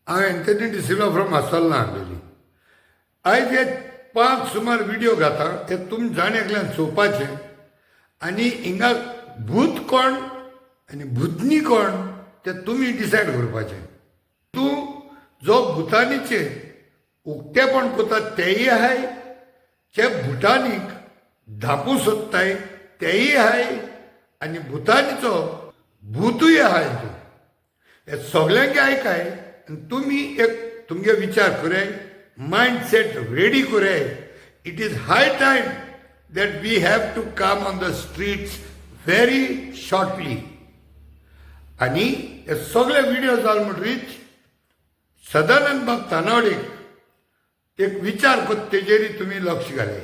हांवें Anthony de Silva from आसोलना हाडलेली. आयज हे 5 सुमार व्हिडिओ घाता ते तुम जाण एकल्यान चोवपाचें आनी हिंगा भूत कोण आनी भुतनी कोण ते तुमी डिसायड करपाचें. तूं जो भुतानीचे उक्तेपण कोता तेय आहाय, जे भुटानीक धापू सोदताय तेय आहाय आनी भुतानीचो भूतूय आहाय. तूं हे सगळ्यांक आयकाय आनी तुमी एक तुमगे विचार कराय, मायंड सेट रेडी कराय. It is hi time that we have to come on the streets very shortly. आणि हे सगळे व्हिडिओ जाल म्हणटरीच सदानंद बाब तानावडेक एक विचार करता तेजेरी तुम्ही लक्ष घाले.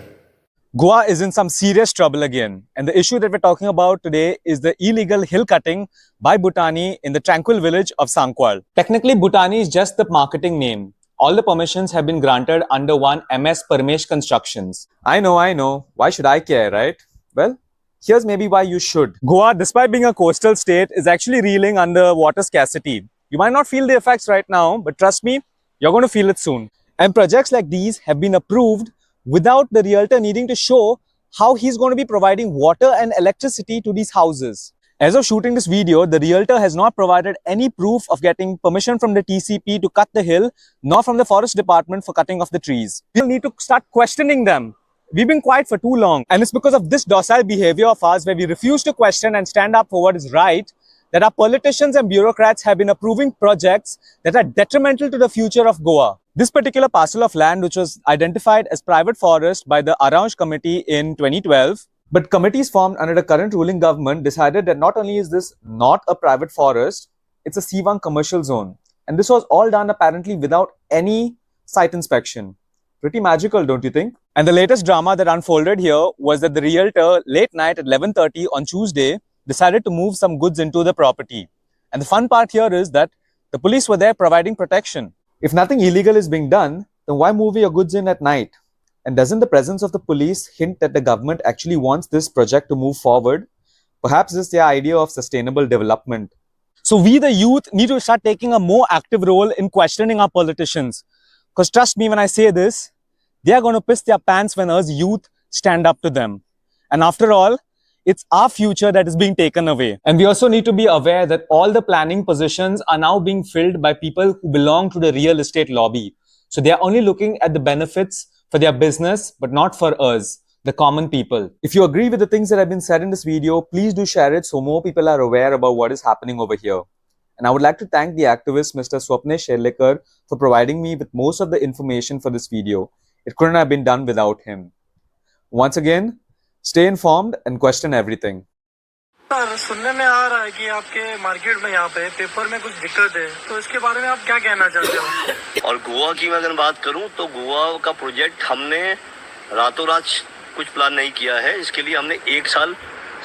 Goa is in some serious trouble again, and the issue that we're talking about today is the illegal hill cutting by Bhutani in the tranquil village of Sankwal. Technically, Bhutani is just the marketing name. All the permissions have been granted under one MS Parmesh Constructions. I know. Why should I care, right? Well, here's maybe why you should. Goa, despite being a coastal state, is actually reeling under water scarcity. You might not feel the effects right now, but trust me, you're going to feel it soon. And projects like these have been approved without the realtor needing to show how he's going to be providing water and electricity to these houses. As of shooting this video, the realtor has not provided any proof of getting permission from the TCP to cut the hill, nor from the forest department for cutting off the trees. We'll need to start questioning them. We've been quiet for too long, and it's because of this docile behavior of ours, where we refuse to question and stand up for what is right, that our politicians and bureaucrats have been approving projects that are detrimental to the future of Goa. This particular parcel of land, which was identified as private forest by the Arrange Committee in 2012, but committees formed under the current ruling government decided that not only is this not a private forest, it's a C1 commercial zone. And this was all done apparently without any site inspection. Pretty magical, don't you think? And the latest drama that unfolded here was that the realtor, late night at 11:30 on Tuesday, decided to move some goods into the property. And the fun part here is that the police were there providing protection. If nothing illegal is being done, then why move your goods in at night? And doesn't the presence of the police hint that the government actually wants this project to move forward? Perhaps it's their idea of sustainable development. So we, the youth, need to start taking a more active role in questioning our politicians. Because trust me when I say this, they are going to piss their pants when us youth stand up to them. And after all, it's our future that is being taken away. And we also need to be aware that all the planning positions are now being filled by people who belong to the real estate lobby. So they are only looking at the benefits for their business, but not for us, the common people. If you agree with the things that have been said in this video, please do share it so more people are aware about what is happening over here. And I would like to thank the activist Mr. Swapnesh Sherlekar for providing me with most of the information for this video. It couldn't have been done without him. Once again, stay informed and question everything. Sir, सुनने में आ रहा है कि आपके market में यहाँ पे paper में कुछ दिक्कत है, तो इसके बारे में आप क्या कहना चाहते हो? और गोवा की मैं अगर बात करूं तो गोवा का प्रोजेक्ट हमने रातों रात कुछ प्लान नहीं किया है. इसके लिए हमने 1 साल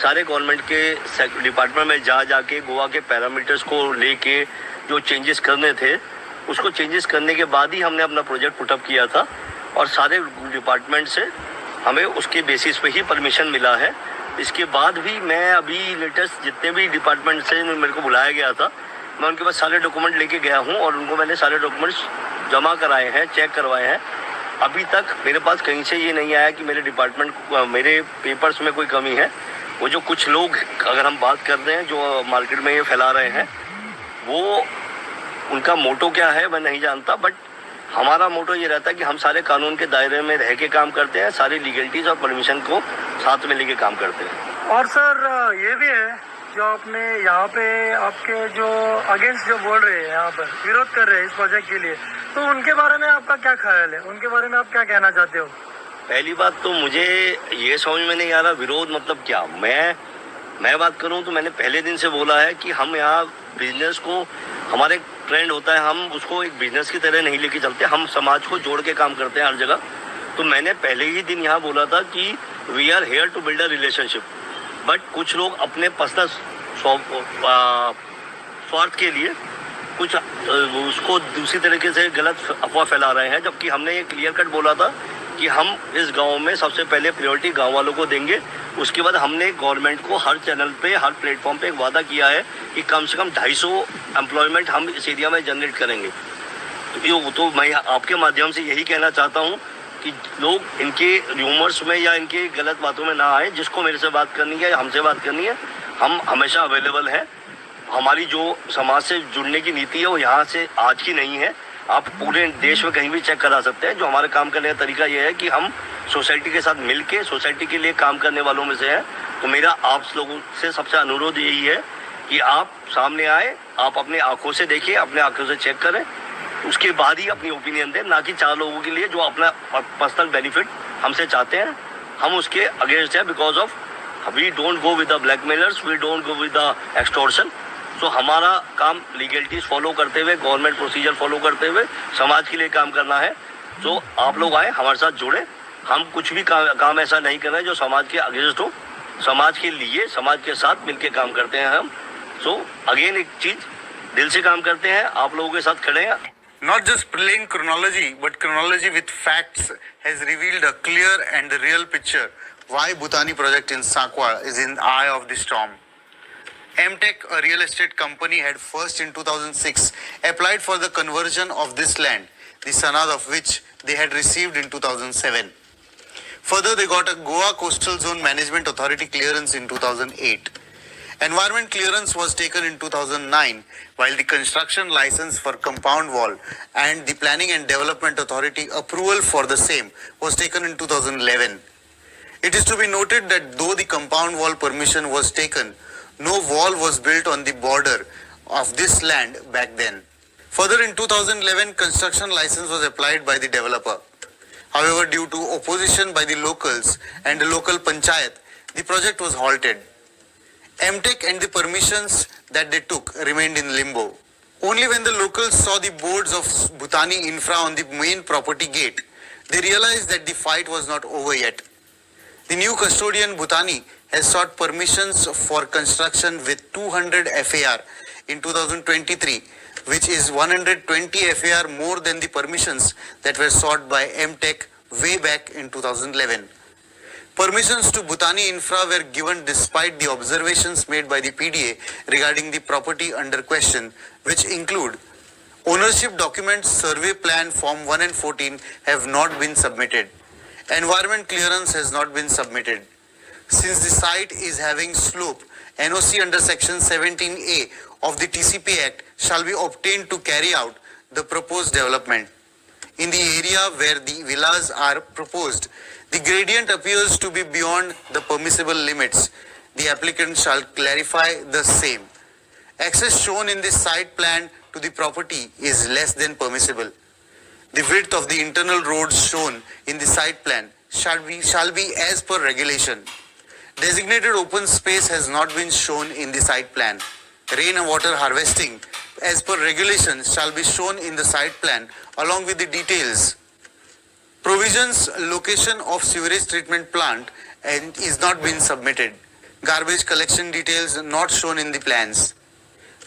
सारे गवर्नमेंट के डिपार्टमेंट में जाके गोवा के पैरामीटर्स को लेके जो चेंजेस करने थे उसको चेंजेस करने के बाद ही हमने अपना प्रोजेक्ट पुटअप किया था. और सारे डिपार्टमेंट से हमें उसके बेसिस पे ही परमिशन मिला है. इसके बाद भी मैं अभी लेटेस्ट जितने भी डिपार्टमेंट से मेरे को बुलाया गया था, मैं उनके पास सारे डॉक्यूमेंट लेके गया हूं और उनको मैंने सारे डॉक्यूमेंट्स जमा कराए हैं, चेक करवाए हैं. अभी तक मेरे पास कहीं से ये नहीं आया कि मेरे डिपार्टमेंट मेरे पेपर्स में कोई कमी है. वो जो कुछ लोग अगर हम बात कर रहे हैं जो मार्केट में ये फैला रहे हैं, वो उनका मोटो क्या है मैं नहीं जानता, बट हमारा मोटो ये रहता है कि हम सारे कानून के दायरे में रह के काम करते हैं, सारी लीगलिटीज और परमिशन को साथ में लेके काम करते हैं. और सर ये भी है जो आपने यहाँ पे आपके जो अगेंस्ट जो बोल रहे हैं, यहाँ पर विरोध कर रहे हैं इस प्रोजेक्ट के लिए, तो उनके बारे में आपका क्या ख्याल है? उनके बारे में आप क्या कहना चाहते हो? पहली बात तो मुझे ये समझ में नहीं आ रहा विरोध मतलब क्या. मैं बात करूं तो मैंने पहले दिन से बोला है कि हम यहाँ बिजनेस को, हमारे ट्रेंड होता है, हम उसको एक बिजनेस की तरह नहीं लेके चलते, हम समाज को जोड़ के काम करते हैं हर जगह. तो मैंने पहले ही दिन यहाँ बोला था कि we are here to build a relationship. But कुछ लोग अपने पर्सनल स्वार्थ के लिए कुछ उसको दूसरी तरीके से गलत अफवाह फैला रहे हैं. जबकि हमने ये क्लियर कट बोला था कि हम इस गांव में सबसे पहले प्रायोरिटी गांव वालों को देंगे. उसके बाद हमने गवर्नमेंट को हर चैनल पे, हर प्लेटफॉर्म पे एक वादा किया है कि कम से कम 250 एम्प्लॉयमेंट हम इस एरिया में जनरेट करेंगे. तो मैं आपके माध्यम से यही कहना चाहता हूँ कि लोग इनके र्यूमर्स में या इनके गलत बातों में ना आए। जिसको मेरे से बात करनी है या हमसे बात करनी है, हम हमेशा अवेलेबल हैं। हमारी जो समाज से जुड़ने की नीति है वो यहाँ से आज की नहीं है, आप पूरे देश में कहीं भी चेक करा सकते हैं। जो हमारे काम करने का तरीका ये है कि हम सोसाइटी के साथ मिलके सोसाइटी के लिए काम करने वालों में से हैं। तो मेरा आप लोगों से सबसे अनुरोध यही है कि आप सामने आए, आप अपने आंखों से देखिए, अपने आंखों से चेक करें, उसके बाद ही अपनी ओपिनियन दें, ना कि 4 लोगों के लिए जो अपना पर्सनल बेनिफिट हमसे चाहते हैं। हम उसके अगेंस्ट हैं, because of we don't go with the blackmailers, we don't go with the extortion. So हमारा काम लीगलिटीज फॉलो करते हुए, गवर्नमेंट प्रोसीजर फॉलो करते हुए समाज के लिए काम करना है। तो आप लोग आए, हमारे साथ जुड़े। हम कुछ भी काम ऐसा नहीं कर रहे हैं जो समाज के अगेंस्ट हो। समाज के लिए, समाज के साथ मिलकर काम करते हैं हम। सो अगेन एक चीज, दिल से काम करते हैं, आप लोगों के साथ खड़े हैं। Not just plain chronology, but chronology with facts has revealed a clear and the real picture why Bhootani project in Sankwal is in the eye of the storm. MTech, a real estate company, had first in 2006 applied for the conversion of this land, the sanad of which they had received in 2007. Further, they got a Goa Coastal Zone Management Authority clearance in 2008. Environment clearance was taken in 2009, while the construction license for compound wall and the Planning and Development Authority approval for the same was taken in 2011. It is to be noted that though the compound wall permission was taken, no wall was built on the border of this land back then. Further, in 2011, construction license was applied by the developer. However, due to opposition by the locals and the local panchayat, the project was halted. MTech and the permissions that they took remained in limbo. Only when the locals saw the boards of Bhutani infra on the main property gate, they realized that the fight was not over yet. The new custodian Bhutani has sought permissions for construction with 200 FAR in 2023, which is 120 FAR more than the permissions that were sought by MTech way back in 2011. Permissions to Bhutani infra were given despite the observations made by the PDA regarding the property under question, which include ownership documents, survey plan, Form 1 and 14 have not been submitted. Environment clearance has not been submitted. Since the site is having slope, NOC under Section 17A of the TCP Act shall be obtained to carry out the proposed development. In the area where the villas are proposed, the gradient appears to be beyond the permissible limits. The applicant shall clarify the same. Access shown in the site plan to the property is less than permissible. The width of the internal roads shown in the site plan shall be as per regulation. Designated open space has not been shown in the site plan. Rain and water harvesting as per regulation shall be shown in the site plan along with the details. Provisions, location of sewerage treatment plant and is not been submitted. Garbage collection details not shown in the plans.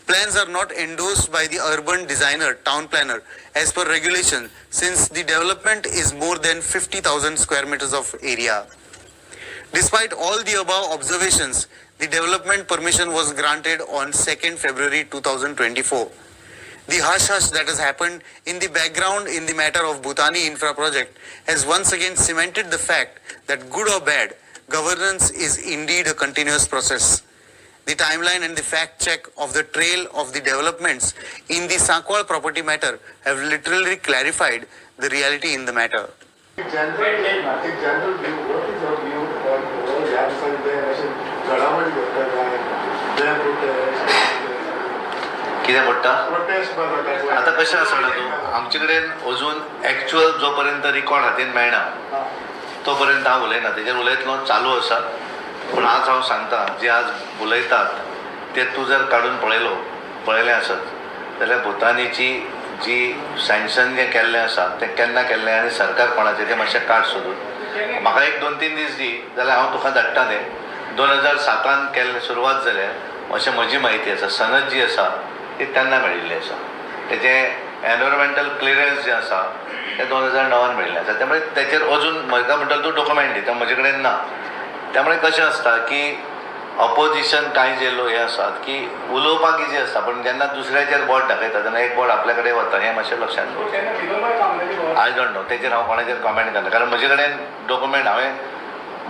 Plans are not endorsed by the urban designer, town planner as per regulation, since the development is more than 50,000 square meters of area. Despite all the above observations, the development permission was granted on 2nd February 2024. The hush-hush that has happened in the background in the matter of Bhootani infra project has once again cemented the fact that good or bad, governance is indeed a continuous process. The timeline and the fact check of the trail of the developments in the Sankwal property matter have literally clarified the reality in the matter. General view, what is your view on all यार घडामोडी घडतात काय कितें म्हणटा protest आता कशें आसा तूं आमचे कडेन अजून एक्चुअल जोपर्यंत रिकॉर्ड हातीन मेळना तोपर्यंत हांव उलयना, तेजेर उलयतलो चालू आसा. पूण आज हांव सांगता, जे आज उलयतात ते तूं जर काडून पळयलें आसत जाल्यार भुतानीची जी सँक्शन जें केल्लें आसा तें केन्ना केल्लें आनी सरकार कोणाचें तें मातशें काड सोदून म्हाका एक 2-3 दीस दी जाल्यार हांव तुका धाडटा तें. 2007 केल्लें सुरवात जाल्यार अशें म्हजी म्हायती आसा. सनद जी आसा ती तेन्ना मेळिल्ली आसा. तेजें एनवायरमेंटल क्लियरन्स जें आसा तें 2009 मेळिल्लें आसा. त्यामुळे तेचेर अजून म्हाका म्हणटा तूं डॉक्युमेंट दी, तें म्हजे कडेन ना. त्यामुळे कशें आसता की ऑपोजिशन कांय जे लोक हे आसात की उलोवपाक इजी आसता पण जेन्ना दुसऱ्याचेर बोट दाखयता तेन्ना एक बोट आपल्या कडेन वता हें मातशें लक्षांत दवरचें. आय डोंट नो तेचेर हांव कोणाचेर कॉमेंट करना कारण म्हजे कडेन डॉक्युमेंट हांवें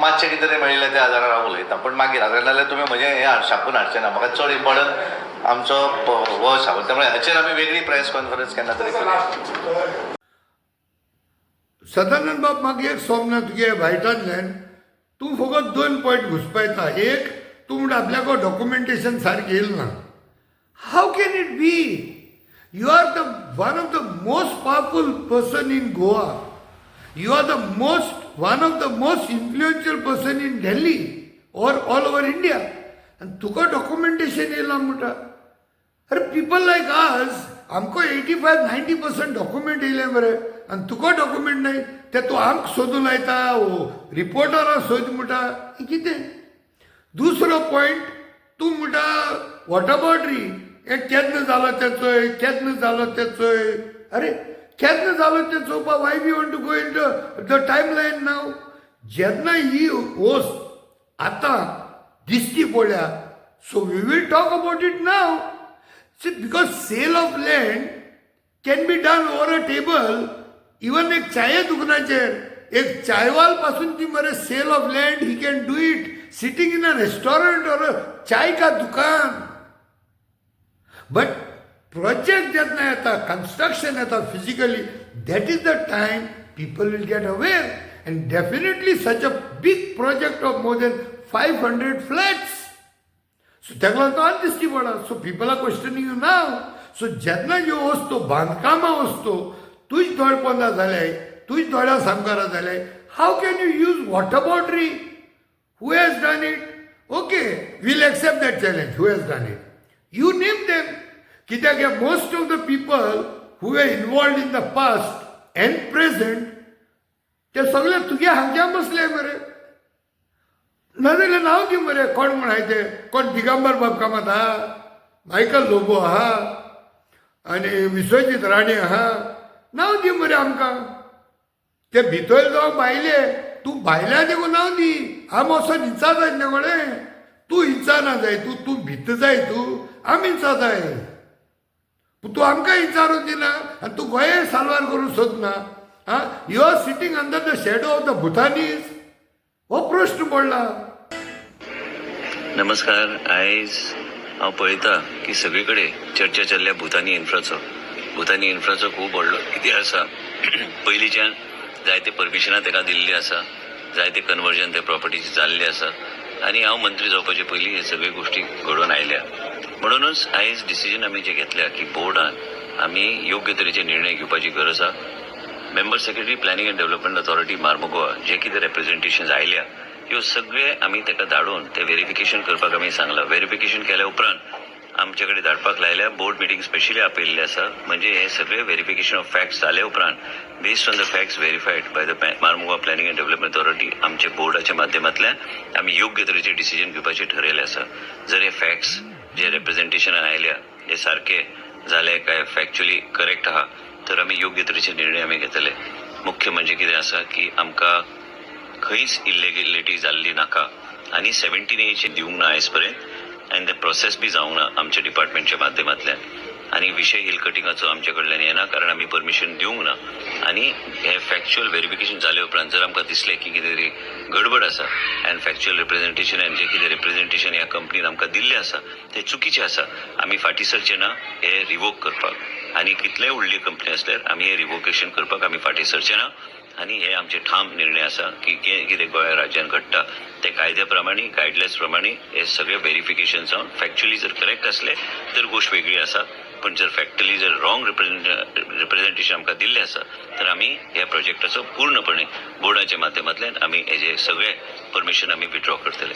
मातशें कितें तरी मेळिल्लें त्या आदारार हांव उलयतां पण मागीर नाजाल्यार तुमी म्हजें हें छापून हाडचें ना. म्हाका चड इम्पॉर्टंट आमचो हो शाबूत त्यामुळे हाचेर आमी वेगळी प्रेस कॉन्फरन्स केन्ना तरी करया. सदानंद बाब म्हाका एक सोमना तुगे वायटांतल्यान तूं फकत 2 पॉयंट घुसपायता. एक तूं म्हणटा आपल्याक डॉक्युमेंटेशन सारकें येयलें ना. How can it be? You are the one of the most powerful person in Goa. You are the one of the most influential person in Delhi और ऑल ओवर इंडिया आनी तुका डॉक्युमेंटेशन येयलां म्हणटा. अरे पीपल लायक अस आमकां 85-90% डॉक्युमेंट येयले मरे आनी तुका डॉक्युमेंट नाही ते तूं आमकां सोदूं लायता रिपोर्टरां सोद म्हणटा हें कितें? दुसरो पॉयंट तूं म्हणटा वॉट अबाउट हें केन्ना जालो तें चोय केन्ना जालो तें चोय. अरे केन्ना जालो तें चोवपा why we want to go in the timeline now. जेन्ना ही वोस्त आतां दिश्टी पडल्या so we will talk about it now. See, because sale of land can be done over a table. Even एक चाय दुकानाचेर एक चायवाल पासून the mere sale of land he can do it sitting in a restaurant और चाय का दुकान. But project जेन्ना येता कन्स्ट्रक्शन येता physically that is the time people will get aware and definitely such a big project of more than 500 flats. So ताका लागून तो दिश्टी पडा. So people are questioning you now. So जेन्ना ह्यो वस्तू बांदकामां वस्तू तुज दोळपणां जाल्याय तुज दोळ्या सामकारां जाल्याय how can you use what about who has done it? Okay will accept that challenge who has done it. You name them. कित्याक most of the people who are involved in the past and present ते सगळे तुगे हांग्या बसले मरे. नाजाल्यार नांव दी मरे कोण म्हण हाय ते कोण दिगंबर बाब कामत आहा मायकल लोबो आहा आनी विश्वजीत राणे आहा नांव दी मरे आमकां. ते भितर जावं भायले तूं भायल्या देखून नांव दी. आम असो हिंसा जाय ना कोणें. तूं हिंसा ना जाय तूं भित जाय आम हिंसा जाय. तूं आमकां हिंसारो दिना आनी तूं गोंय साल्वार करूं सोदना. You are sitting under the shadow of the Bhutanese. हो प्रश्न पडला. नमस्कार. आयज हांव पळयता की सगळे कडेन चर्चा चल्ल्या भुतानी इन्फ्राचो खूब व्हडलो इतिहास आसा. पयलींच्यान जायते परमिशनां ताका दिल्ली आसा जायते कन्वर्जन ते प्रॉपर्टीचे जाल्ले आसा आनी हांव मंत्री जावपाचे पयलीं हे सगळे गोश्टी घडोवन आयल्या. म्हणूनच आयज डिसिजन आमी जे घेतल्या की बोर्डान आमी योग्य तरेचे निर्णय घेवपाची गरज आसा. Member secretary planning and development authority Mormugao जे कितें रेप्रेझेंटेशन आयल्या ह्यो सगळे आमी ताका धाडून ते व्हेरिफिकेशन करपाक आमी सांगलां. व्हेरिफिकेशन केल्या उपरांत आमचे कडेन धाडपाक लायल्या. बोर्ड मिटींग स्पेशली आपयल्ली आसा. म्हणजे हे सगळे व्हेरिफिकेशन ऑफ फॅक्ट्स जाले उपरांत based on the facts verified by the Mormugao planning and development authority आमचे बोर्डाच्या माध्यमांतल्यान आमी योग्य तरेचे डिसिजन घेवपाचें ठरयलें आसा. जर हे फॅक्ट्स जे रेप्रेझेंटेशनान आयल्या हे सारके जाले काय फॅक्च्युअली करेक्ट आहा तर आमी योग्य तरेचे निर्णय आमी घेतले. मुख्य म्हणजे कितें आसा की आमकां खंयच इल्लेगिलिटी जाल्ली नाका आनी 17A दिवंक ना आयज पर्यंत आनी ते प्रोसेस बी जावंक ना आमच्या डिपार्टमेंटच्या माध्यमांतल्यान. आनी विशय हिल कटिंगाचो आमचे कडल्यान येना कारण आमी परमिशन दिवंक ना. आनी हे फॅक्च्युअल व्हेरिफिकेशन जाले उपरांत जर आमकां दिसलें की कितें तरी गडबड आसा आनी फॅक्च्युअल रिप्रेझेंटेशनान जे कितें रिप्रेझेंटेशन ह्या कंपनीन आमकां दिल्लें आसा तें चुकीचें आसा. आमी फाटीं सरचें ना हे रिवोक करपाक आनी कितलेय व्हडली कंपनी आसल्यार आमी हे रिवोकेशन करपाक आमी फाटीं सरचें ना. आनी हे आमचे ठाम निर्णय आसा की कितें गोंय राज्यान घडटा ते कायद्या प्रमाणे गायडलायन्स प्रमाणे हे सगळे व्हेरिफिकेशन जावन फॅक्च्युअली जर करेक्ट असले तर गोष्ट वेगळी आसा. पण जर फॅक्टली जर रॉंग रिप्रेझेंटेशन आमकां दिल्लें आसा तर आमी ह्या प्रोजेक्टाचो पूर्णपणे बोर्डाच्या माध्यमांतल्यान आमी हेजे सगळे परमिशन आमी विथड्रॉ करतले.